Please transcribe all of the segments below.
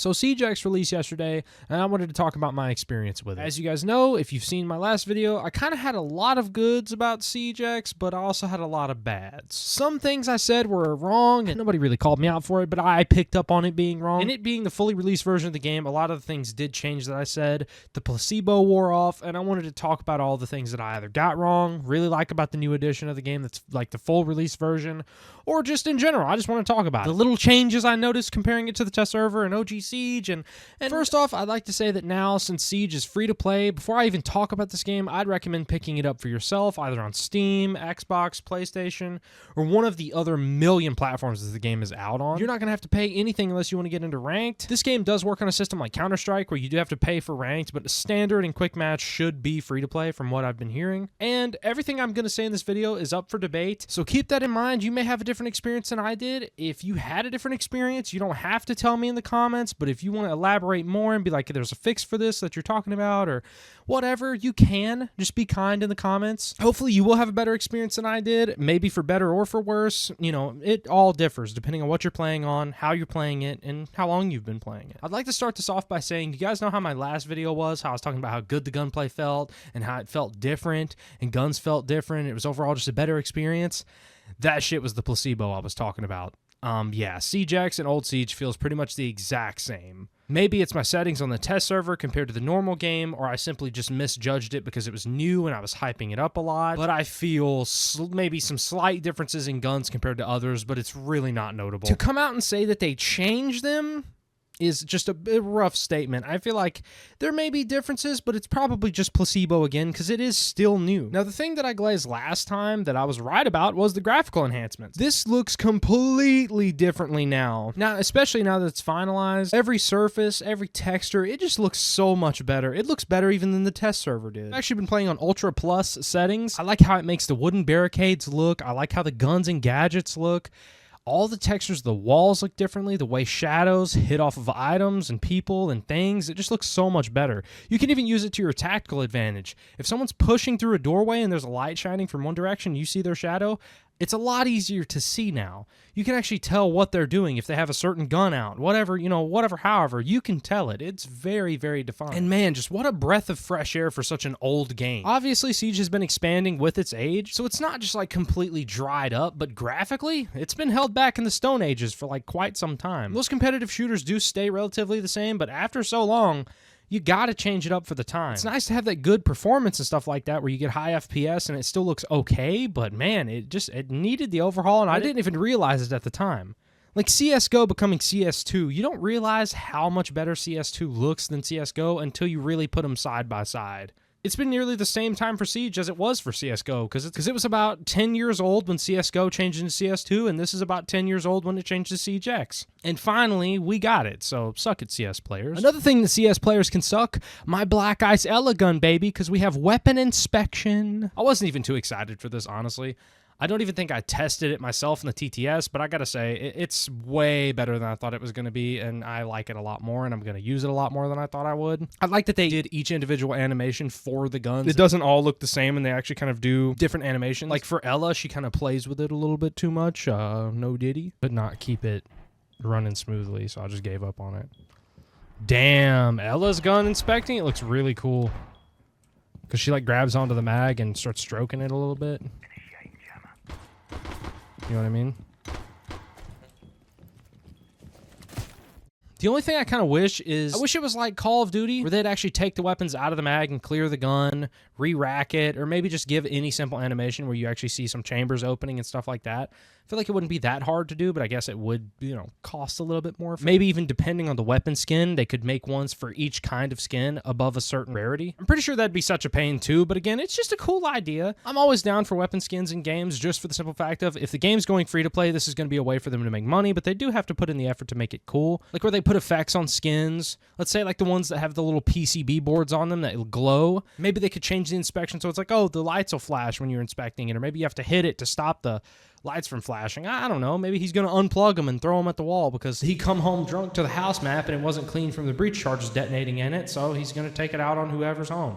So Siege X released yesterday, and I wanted to talk about my experience with it. As you guys know, if you've seen my last video, I kind of had a lot of goods about Siege X, but I also had a lot of bads. Some things I said were wrong, and nobody really called me out for it, but I picked up on it being wrong. And it being the fully released version of the game, a lot of the things did change that I said. The placebo wore off, and I wanted to talk about all the things that I either got wrong, really like about the new edition of the game that's like the full release version, or just in general. I just want to talk about the little changes I noticed comparing it to the test server and OG Siege. And first off, I'd like to say that now, since Siege is free to play, before I even talk about this game, I'd recommend picking it up for yourself, either on Steam, Xbox, PlayStation, or one of the other million platforms that the game is out on. You're not going to have to pay anything unless you want to get into ranked. This game does work on a system like Counter-Strike, where you do have to pay for ranked, but standard and quick match should be free to play from what I've been hearing. And everything I'm going to say in this video is up for debate, so keep that in mind. You may have a different experience than I did. If you had a different experience, you don't have to tell me in the comments, but if you want to elaborate more and be like, there's a fix for this that you're talking about or whatever, you can. Just be kind in the comments. Hopefully you will have a better experience than I did, maybe for better or for worse. You know, it all differs depending on what you're playing on, how you're playing it, and how long you've been playing it. I'd like to start this off by saying, you guys know how my last video was, how I was talking about how good the gunplay felt and how it felt different and guns felt different. It was overall just a better experience. That shit was the placebo I was talking about. Yeah, Siege X and Old Siege feels pretty much the exact same. Maybe it's my settings on the test server compared to the normal game, or I simply just misjudged it because it was new and I was hyping it up a lot. But I feel maybe some slight differences in guns compared to others, but it's really not notable. To come out and say that they changed them is just a rough statement. I feel like there may be differences, but it's probably just placebo again because it is still new. Now, the thing that I glazed last time that I was right about was the graphical enhancements. This looks completely differently now. Now, especially now that it's finalized, every surface, every texture, it just looks so much better. It looks better even than the test server did. I've actually been playing on Ultra Plus settings. I like how it makes the wooden barricades look. I like how the guns and gadgets look. All the textures of the walls look differently. The way shadows hit off of items and people and things, it just looks so much better. You can even use it to your tactical advantage. If someone's pushing through a doorway and there's a light shining from one direction, you see their shadow, it's a lot easier to see now. You can actually tell what they're doing if they have a certain gun out. Whatever, you know, however, you can tell it. It's very, very defined. And man, just what a breath of fresh air for such an old game. Obviously, Siege has been expanding with its age, so it's not just like completely dried up, but graphically, it's been held back in the Stone Ages for like quite some time. Most competitive shooters do stay relatively the same, but after so long, you gotta change it up for the time. It's nice to have that good performance and stuff like that where you get high FPS and it still looks okay, but man, it needed the overhaul, and I didn't even realize it at the time. Like CSGO becoming CS2, you don't realize how much better CS2 looks than CSGO until you really put them side by side. It's been nearly the same time for Siege as it was for CSGO, because it was about 10 years old when CSGO changed into CS2, and this is about 10 years old when it changed to Siege X. And finally, we got it, so suck it, CS players. Another thing that CS players can suck, my Black Ice Ela gun, baby, because we have weapon inspection. I wasn't even too excited for this, honestly. I don't even think I tested it myself in the TTS, but I gotta say, it's way better than I thought it was gonna be, and I like it a lot more, and I'm gonna use it a lot more than I thought I would. I like that they did each individual animation for the guns. It doesn't all look the same, and they actually kind of do different animations. Like for Ela, she kind of plays with it a little bit too much, no diddy, but not keep it running smoothly, so I just gave up on it. Damn, Ela's gun inspecting, it looks really cool. Because she like grabs onto the mag and starts stroking it a little bit. You know what I mean? The only thing I kind of wish is, I wish it was like Call of Duty, where they'd actually take the weapons out of the mag and clear the gun, re-rack it, or maybe just give any simple animation where you actually see some chambers opening and stuff like that. I feel like it wouldn't be that hard to do, but I guess it would, you know, cost a little bit more. Maybe even depending on the weapon skin, they could make ones for each kind of skin above a certain rarity. I'm pretty sure that'd be such a pain too, but again, it's just a cool idea. I'm always down for weapon skins in games just for the simple fact of, if the game's going free to play, this is going to be a way for them to make money, but they do have to put in the effort to make it cool. Like where they put effects on skins. Let's say like the ones that have the little PCB boards on them that glow. Maybe they could change the inspection so it's like, oh, the lights will flash when you're inspecting it, or maybe you have to hit it to stop the lights from flashing. I don't know. Maybe he's going to unplug them and throw them at the wall because he come home drunk to the house map and it wasn't clean from the breach charges detonating in it, so he's going to take it out on whoever's home.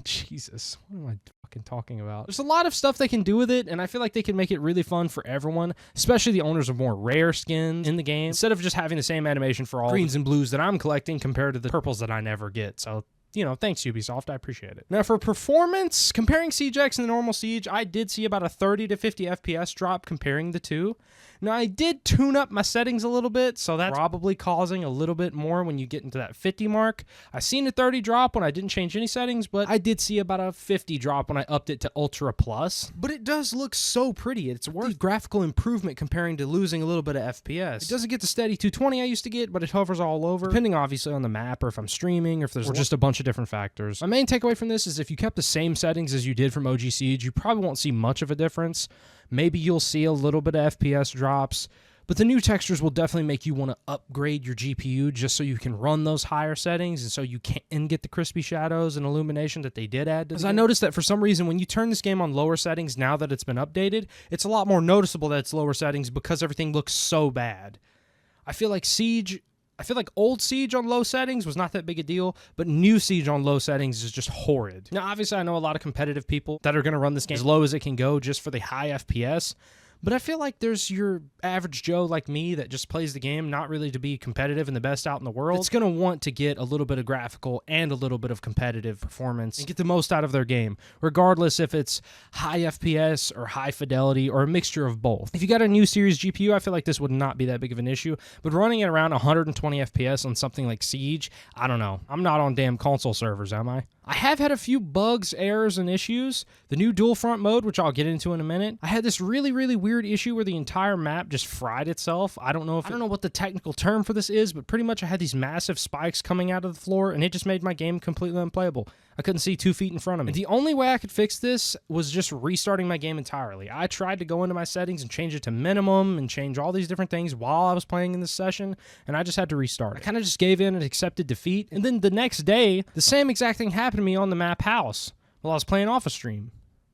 Jesus, what am I fucking talking about? There's a lot of stuff they can do with it, and I feel like they can make it really fun for everyone, especially the owners of more rare skins in the game, instead of just having the same animation for all greens and blues that I'm collecting compared to the purples that I never get. So, you know, thanks Ubisoft, I appreciate it. Now for performance, comparing Siege X and the normal Siege, I did see about a 30 to 50 FPS drop comparing the two. Now I did tune up my settings a little bit, so that's probably causing a little bit more when you get into that 50 mark. I seen a 30 drop when I didn't change any settings, but I did see about a 50 drop when I upped it to Ultra Plus. But it does look so pretty. It's worth the graphical improvement comparing to losing a little bit of FPS. It doesn't get the steady 220 I used to get, but it hovers all over, depending obviously on the map or if I'm streaming or if there's just a bunch of different factors. My main takeaway from this is if you kept the same settings as you did from OG Siege, you probably won't see much of a difference. Maybe you'll see a little bit of FPS drops, but the new textures will definitely make you want to upgrade your GPU just so you can run those higher settings and so you can get the crispy shadows and illumination that they did add to the game. I noticed that for some reason when you turn this game on lower settings now that it's been updated, it's a lot more noticeable that it's lower settings because everything looks so bad. I feel like old Siege on low settings was not that big a deal, but new Siege on low settings is just horrid. Now, obviously, I know a lot of competitive people that are going to run this game as low as it can go just for the high FPS, but I feel like there's your average Joe like me that just plays the game not really to be competitive and the best out in the world. It's going to want to get a little bit of graphical and a little bit of competitive performance and get the most out of their game, regardless if it's high FPS or high fidelity or a mixture of both. If you got a new series GPU, I feel like this would not be that big of an issue, but running it around 120 FPS on something like Siege, I don't know. I'm not on damn console servers, am I? I have had a few bugs, errors, and issues. The new dual front mode, which I'll get into in a minute, I had this really weird issue where the entire map just fried itself. I don't know what the technical term for this is, but pretty much I had these massive spikes coming out of the floor, and it just made my game completely unplayable. I couldn't see 2 feet in front of me. And the only way I could fix this was just restarting my game entirely. I tried to go into my settings and change it to minimum and change all these different things while I was playing in this session, and I just had to restart. I kind of just gave in and accepted defeat, and then the next day, the same exact thing happened to me on the map house while I was playing off a stream.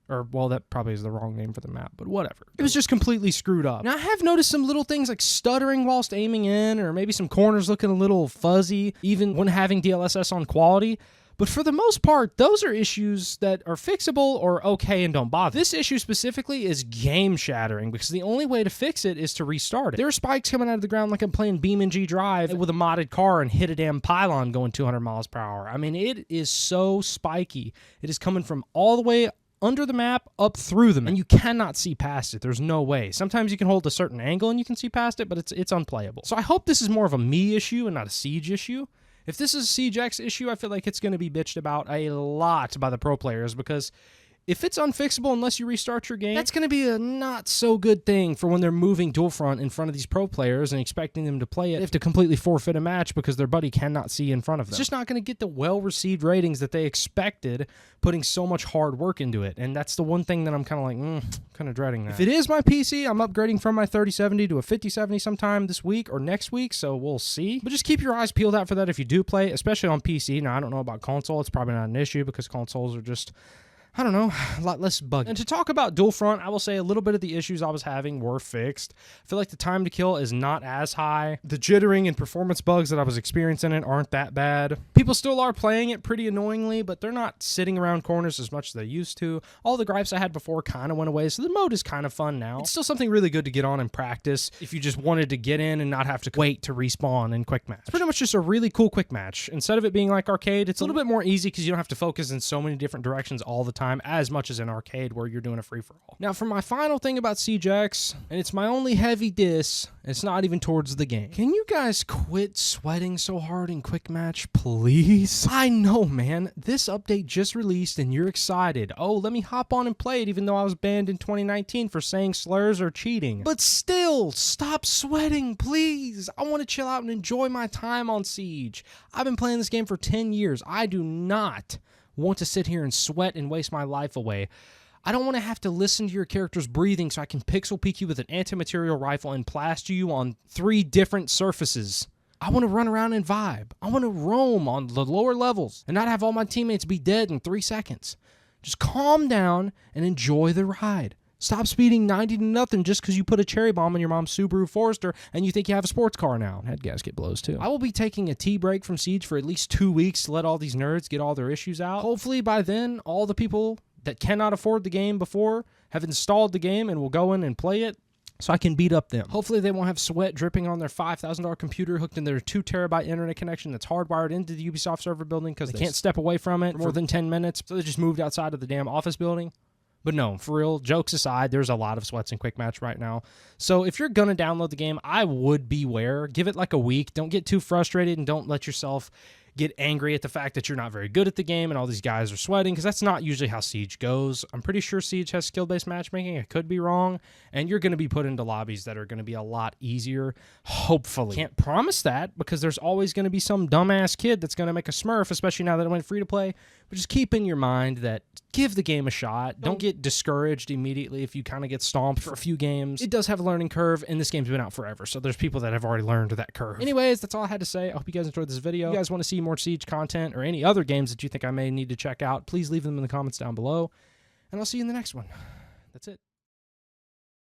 Or, well, that probably is the wrong name for the map, but whatever. It was just completely screwed up. Now, I have noticed some little things like stuttering whilst aiming in, or maybe some corners looking a little fuzzy, even when having DLSS on quality. But for the most part, those are issues that are fixable or okay and don't bother. This issue specifically is game shattering because the only way to fix it is to restart it. There are spikes coming out of the ground like I'm playing BeamNG Drive with a modded car and hit a damn pylon going 200 miles per hour. I mean, it is so spiky. It is coming from all the way under the map, up through the map, and you cannot see past it. There's no way. Sometimes you can hold a certain angle and you can see past it, but it's unplayable. So I hope this is more of a me issue and not a Siege issue. If this is a Siege X issue, I feel like it's going to be bitched about a lot by the pro players because if it's unfixable unless you restart your game, that's going to be a not so good thing for when they're moving dual front in front of these pro players and expecting them to play it. They have to completely forfeit a match because their buddy cannot see in front of them. It's just not going to get the well-received ratings that they expected, putting so much hard work into it. And that's the one thing that I'm kind of like, kind of dreading that. If it is my PC, I'm upgrading from my 3070 to a 5070 sometime this week or next week, so we'll see. But just keep your eyes peeled out for that if you do play, especially on PC. Now, I don't know about console. It's probably not an issue because consoles are just, I don't know, a lot less buggy. And to talk about dual front, I will say a little bit of the issues I was having were fixed. I feel like the time to kill is not as high. The jittering and performance bugs that I was experiencing in it aren't that bad. People still are playing it pretty annoyingly, but they're not sitting around corners as much as they used to. All the gripes I had before kind of went away, so the mode is kind of fun now. It's still something really good to get on and practice if you just wanted to get in and not have to wait to respawn in quick match. It's pretty much just a really cool quick match. Instead of it being like arcade, it's a little bit more easy because you don't have to focus in so many different directions all the time as much as in arcade where you're doing a free-for-all. Now, for my final thing about Siege X, and it's my only heavy diss, it's not even towards the game. Can you guys quit sweating so hard in quick match, please? I know, man. This update just released and you're excited. Oh, let me hop on and play it even though I was banned in 2019 for saying slurs or cheating. But still, stop sweating, please. I want to chill out and enjoy my time on Siege. I've been playing this game for 10 years. I do not want to sit here and sweat and waste my life away. I don't want to have to listen to your character's breathing so I can pixel peek you with an anti-material rifle and plaster you on 3 different surfaces. I want to run around and vibe. I want to roam on the lower levels and not have all my teammates be dead in 3 seconds. Just calm down and enjoy the ride. Stop speeding 90 to nothing just because you put a cherry bomb in your mom's Subaru Forester and you think you have a sports car now. Head gasket blows too. I will be taking a tea break from Siege for at least 2 weeks to let all these nerds get all their issues out. Hopefully by then, all the people that cannot afford the game before have installed the game and will go in and play it, so I can beat up them. Hopefully they won't have sweat dripping on their $5,000 computer hooked in their 2 terabyte internet connection that's hardwired into the Ubisoft server building because they can't step away from it for more than 10 minutes. So they just moved outside of the damn office building. But no, for real, jokes aside, there's a lot of sweats in Quick Match right now. So if you're going to download the game, I would beware. Give it like a week. Don't get too frustrated and don't let yourself get angry at the fact that you're not very good at the game and all these guys are sweating, because that's not usually how Siege goes. I'm pretty sure Siege has skill-based matchmaking. I could be wrong. And you're going to be put into lobbies that are going to be a lot easier, hopefully. Can't promise that, because there's always going to be some dumbass kid that's going to make a smurf, especially now that it went free-to-play. But just keep in your mind that give the game a shot. Don't get discouraged immediately if you kind of get stomped for a few games. It does have a learning curve, and this game's been out forever, so there's people that have already learned that curve. Anyways, that's all I had to say. I hope you guys enjoyed this video. If you guys want to see more Siege content or any other games that you think I may need to check out, please leave them in the comments down below, and I'll see you in the next one. That's it.